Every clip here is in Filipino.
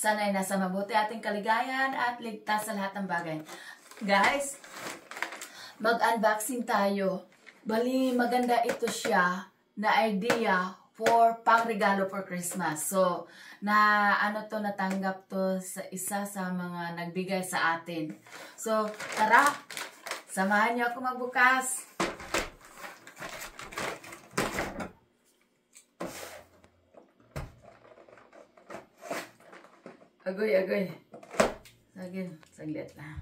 sana'y nasa mabuti ating kaligayahan at ligtas sa lahat ng bagay. Guys, mag-unboxing tayo. Bali, maganda ito siya na idea for pang-regalo for Christmas. So, natanggap to sa isa sa mga nagbigay sa atin. So, tara, samahan niyo ako magbukas. Agoy. Saglit lang.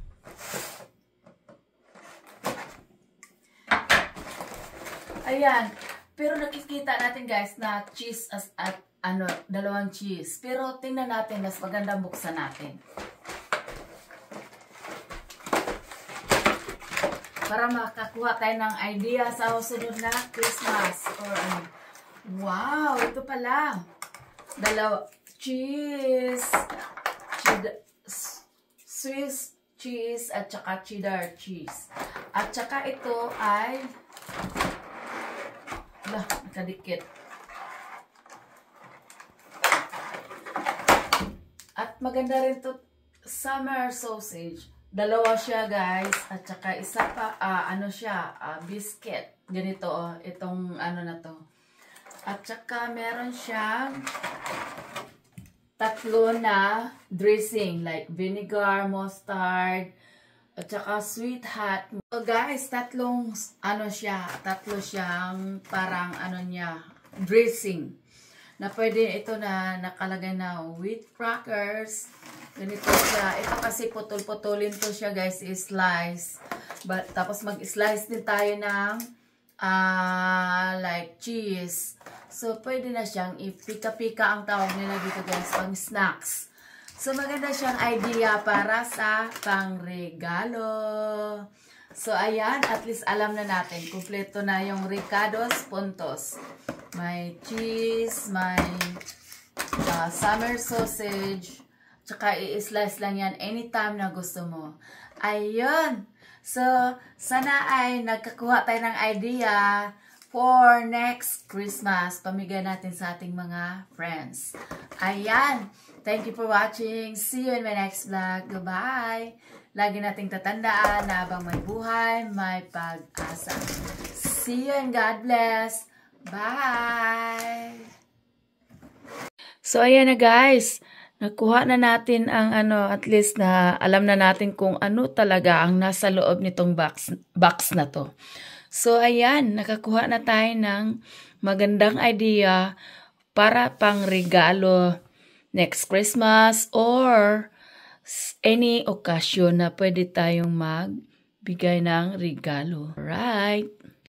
Ayan. Pero nakikita natin guys na cheese at dalawang cheese. Pero tingnan natin, mas magandang buksan natin. Para makakuha tayo ng idea sa susunod na Christmas. Or wow, ito pala. Cheese. Swiss cheese at saka cheddar cheese. At saka ito ay nakadikit. At maganda rin to summer sausage. Dalawa siya guys. At saka isa pa, biscuit. Ganito itong na to. At saka meron siyang tatlo na dressing like vinegar, mustard, at saka sweet hot. So guys, tatlo siyang parang dressing. Na pwede ito na nakalagay na wheat crackers. Ganito siya. Ito kasi putol-putulin to siya guys, i-slice. Tapos mag-slice din tayo ng like cheese. So, pwede na siyang ipika-pika ang tawag nila dito guys, pang snacks. So, maganda siyang idea para sa pang-regalo. So, ayan, at least alam na natin. Kumpleto na yung Ricardo's Puntos. May cheese, may summer sausage. Tsaka i-slice lang yan anytime na gusto mo. Ayun. So, sana ay nagkakuha tayo ng idea for next Christmas. Pamigay natin sa ating mga friends. Ayan. Thank you for watching. See you in my next vlog. Goodbye. Lagi nating tatandaan na habang may buhay, may pag-asa. See you and God bless. Bye. So, ayan na guys. Nakuha na natin ang at least na alam na natin kung ano talaga ang nasa loob nitong box na to. So, ayan, nakakuha na tayo ng magandang idea para pang regalo next Christmas or any occasion na pwede tayong magbigay ng regalo. Right?